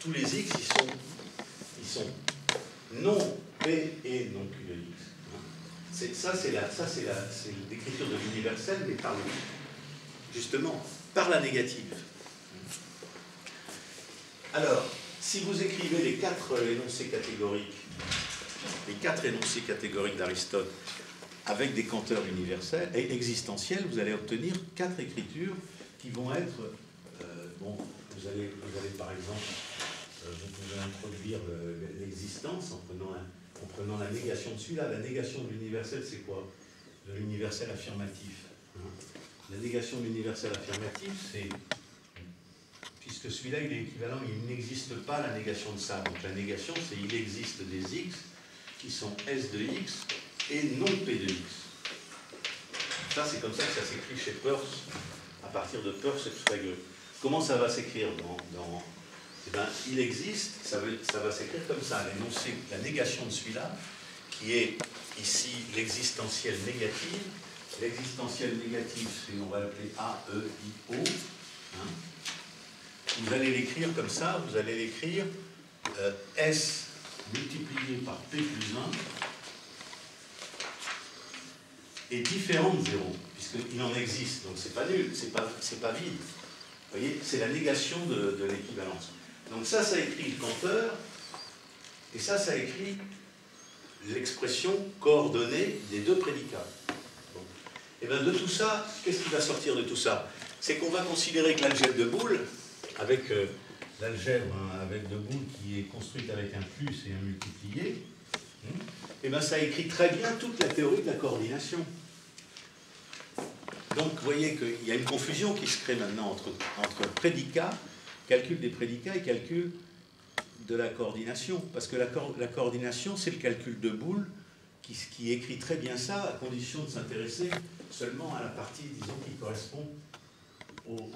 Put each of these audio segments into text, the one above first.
tous les x, ils sont non P et non Q de x. Ça, c'est l'écriture de l'universel, mais justement, par la négative. Alors, si vous écrivez les quatre énoncés catégoriques d'Aristote avec des compteurs universels et existentiels, vous allez obtenir quatre écritures qui vont être... bon, vous allez par exemple, vous pouvez introduire l'existence en prenant la négation de celui-là. La négation de l'universel, c'est quoi? De l'universel affirmatif. La négation de l'universel affirmatif, c'est... Puisque celui-là, il est équivalent, il n'existe pas la négation de ça. Donc la négation, c'est il existe des x qui sont S de x et non P de x. Ça, c'est comme ça que ça s'écrit chez Peirce, à partir de Peirce et Frege. Comment ça va s'écrire eh bien, il existe, ça va s'écrire comme ça, l'énoncé, la négation de celui-là, qui est ici l'existentielle négative. L'existentielle négative, on va l'appeler A-E-I-O. Hein. Vous allez l'écrire comme ça, vous allez l'écrire S multiplié par P plus 1 est différent de 0, puisqu'il en existe, donc c'est pas nul, c'est pas vide. Vous voyez, c'est la négation de l'équivalence. Donc ça écrit le compteur, et ça écrit l'expression coordonnée des deux prédicats. Bon. Et bien de tout ça, qu'est-ce qui va sortir de tout ça? C'est qu'on va considérer que l'algèbre de Boole, avec l'algèbre avec de Boole qui est construite avec un plus et un multiplié, et bien ça écrit très bien toute la théorie de la coordination. Donc vous voyez qu'il y a une confusion qui se crée maintenant entre prédicats, calcul des prédicats et calcul de la coordination. Parce que la coordination, c'est le calcul de Boole qui écrit très bien ça, à condition de s'intéresser seulement à la partie, disons, qui correspond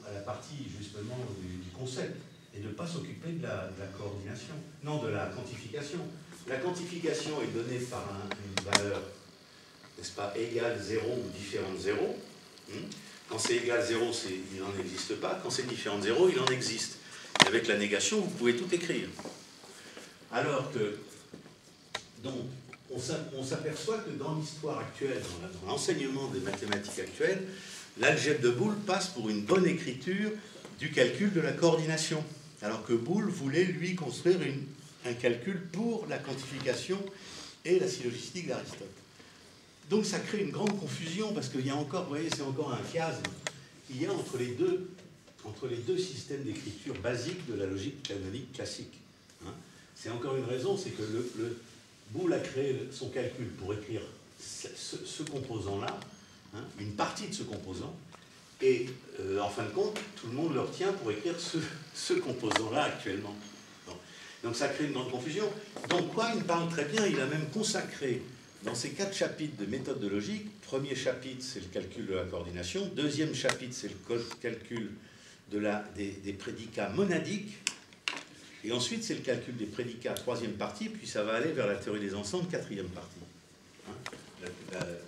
à la partie justement du concept, et de ne pas s'occuper de la coordination, non, de la quantification. La quantification est donnée par une valeur, n'est-ce pas, égale 0 ou différente de 0. Quand c'est égal 0, il n'en existe pas. Quand c'est différent de 0, il en existe. Et avec la négation, vous pouvez tout écrire. Alors que, donc, on s'aperçoit que dans l'histoire actuelle, dans l'enseignement des mathématiques actuelles, l'algèbre de Boole passe pour une bonne écriture du calcul de la coordination, alors que Boole voulait, lui, construire un calcul pour la quantification et la syllogistique d'Aristote. Donc ça crée une grande confusion, parce qu'il y a encore, vous voyez, c'est encore un chiasme qu'il y a entre les deux systèmes d'écriture basiques de la logique canonique classique. Hein. C'est encore une raison, c'est que Boole a créé son calcul pour écrire ce composant-là, hein, une partie de ce composant, et en fin de compte, tout le monde le retient pour écrire ce composant-là actuellement. Bon. Donc ça crée une grande confusion. Donc Quine parle très bien, il a même consacré dans ces 4 chapitres de méthode de logique. Premier chapitre, c'est le calcul de la coordination. Deuxième chapitre, c'est le calcul des prédicats monadiques. Et ensuite, c'est le calcul des prédicats, troisième partie, puis ça va aller vers la théorie des ensembles, quatrième partie. Hein.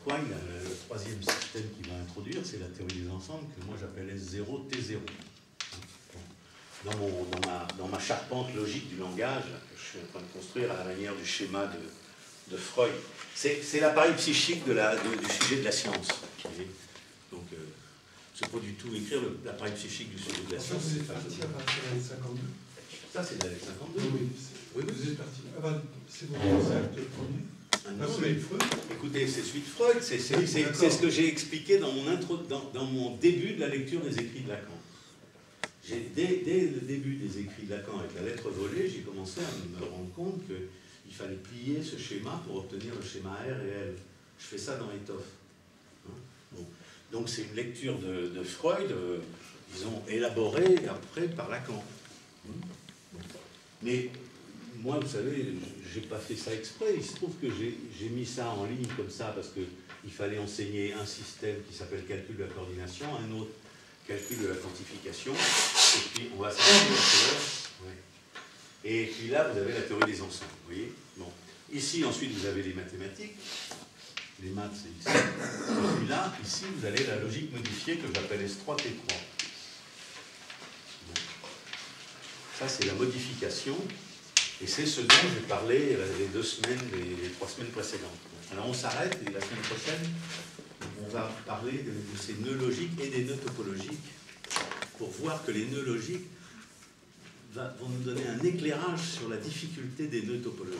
Quine, le troisième système qu'il va introduire, c'est la théorie des ensembles, que moi j'appelle S0, T0. Dans ma charpente logique du langage, que je suis en train de construire à la manière du schéma de Freud. C'est l'appareil psychique du sujet de la science. Donc, c'est pas du tout écrire l'appareil psychique du sujet de la science. Vous êtes parti à partir de l'année 52. Ça, c'est de l'année 52. Oui, vous êtes parti. C'est bon, c'est l'acte premier. Écoutez, c'est celui de Freud, c'est ce que j'ai expliqué dans mon début de la lecture des écrits de Lacan. Dès le début des écrits de Lacan avec la lettre volée, j'ai commencé à me rendre compte qu'il fallait plier ce schéma pour obtenir le schéma R et L. Je fais ça dans Étoffe. Hein, bon. Donc c'est une lecture de Freud, disons, élaborée après par Lacan. Mais moi, vous savez, je n'ai pas fait ça exprès. Il se trouve que j'ai mis ça en ligne comme ça parce qu'il fallait enseigner un système qui s'appelle calcul de la coordination, un autre calcul de la quantification, et puis on va s'arrêter. Ouais. Et puis là, vous avez la théorie des ensembles, vous voyez. Bon. Ici, ensuite, vous avez les mathématiques. Les maths, c'est ici. Et puis là, ici, vous avez la logique modifiée que j'appelle S3, T3. Bon. Ça, c'est la modification. Et c'est ce dont j'ai parlé les 3 semaines précédentes. Alors on s'arrête et la semaine prochaine, on va parler de ces nœuds logiques et des nœuds topologiques pour voir que les nœuds logiques vont nous donner un éclairage sur la difficulté des nœuds topologiques.